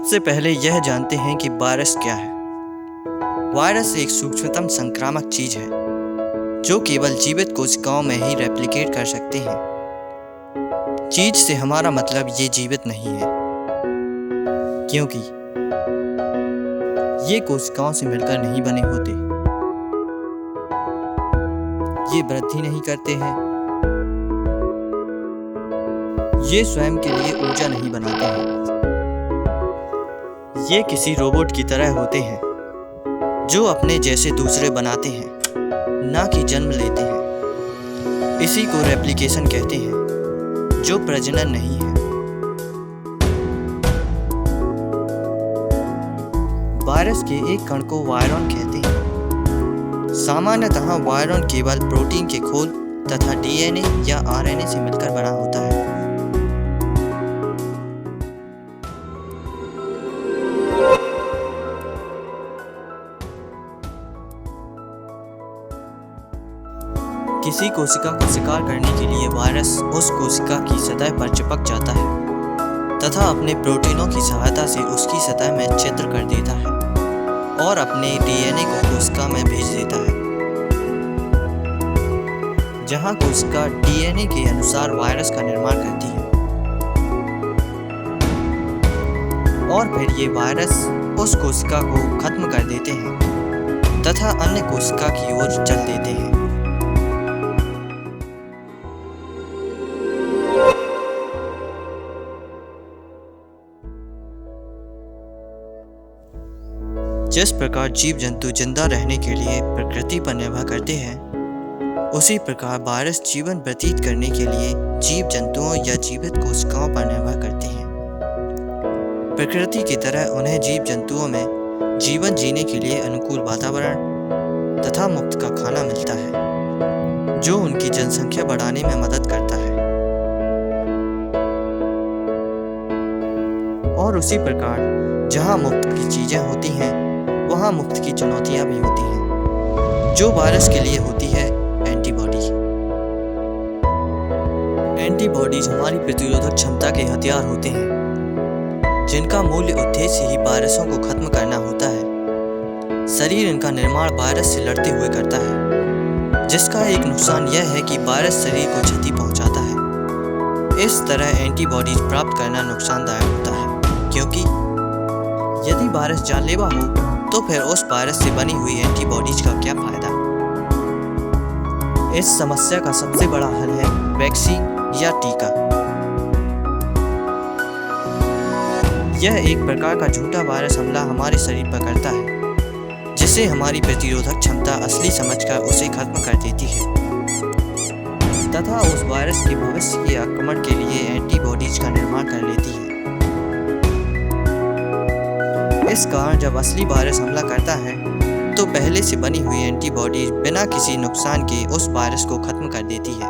सबसे पहले यह जानते हैं कि वायरस क्या है। वायरस एक सूक्ष्मतम संक्रामक चीज है जो केवल जीवित कोशिकाओं में ही रेप्लिकेट कर सकते हैं। चीज से हमारा मतलब ये जीवित नहीं है, क्योंकि ये कोशिकाओं से मिलकर नहीं बने होते। ये वृद्धि नहीं करते हैं। ये स्वयं के लिए ऊर्जा नहीं बनाते हैं। ये किसी रोबोट की तरह होते हैं जो अपने जैसे दूसरे बनाते हैं, ना कि जन्म लेते हैं। इसी को रेप्लिकेशन कहते हैं, जो प्रजनन नहीं है। वायरस के एक कण को वायरॉन कहते हैं। सामान्यतः वायरॉन केवल प्रोटीन के खोल तथा डीएनए या आरएनए से मिलकर बना होता है। किसी कोशिका को शिकार करने के लिए वायरस उस कोशिका की सतह पर चिपक जाता है तथा अपने प्रोटीनों की सहायता से उसकी सतह में छिद्र कर देता है और अपने डीएनए को कोशिका में भेज देता है, जहां कोशिका डीएनए के अनुसार वायरस का निर्माण करती है और फिर ये वायरस उस कोशिका को खत्म कर देते हैं तथा अन्य कोशिका की ओर चल देते हैं। जिस प्रकार जीव जंतु जिंदा रहने के लिए प्रकृति पर निर्भर करते हैं, उसी प्रकार वायरस जीवन व्यतीत करने के लिए जीव जंतुओं या जीवित कोशिकाओं पर निर्भर करते हैं। प्रकृति की तरह उन्हें जीव जंतुओं में जीवन जीने के लिए अनुकूल वातावरण तथा मुफ्त का खाना मिलता है, जो उनकी जनसंख्या बढ़ाने में मदद करता है। और उसी प्रकार जहाँ मुफ्त की चीजें होती हैं, वहाँ मुफ्त की चुनौतियाँ भी होती हैं, जो वायरस के लिए होती है एंटीबॉडी। एंटीबॉडीज हमारी प्रतिरोधक क्षमता के हथियार होते हैं, जिनका मूल उद्देश्य ही वायरसों को खत्म करना होता है। शरीर इनका निर्माण वायरस से लड़ते हुए करता है, जिसका एक नुकसान यह है कि वायरस शरीर को क्षति पहुंचाता है। इस तरह एंटीबॉडीज प्राप्त करना नुकसानदायक होता है, क्योंकि यदि वायरस जानलेवा हो तो फिर उस वायरस से बनी हुई एंटीबॉडीज का क्या फायदा। इस समस्या का सबसे बड़ा हल है वैक्सीन या टीका। यह एक प्रकार का झूठा वायरस हमला हमारे शरीर पर करता है, जिसे हमारी प्रतिरोधक क्षमता असली समझकर उसे खत्म कर देती है तथा उस वायरस के भविष्य के आक्रमण के लिए एंटीबॉडीज का निर्माण कर लेती है। इस कारण जब असली वायरस हमला करता है तो पहले से बनी हुई एंटीबॉडीज बिना किसी नुकसान के उस वायरस को खत्म कर देती है।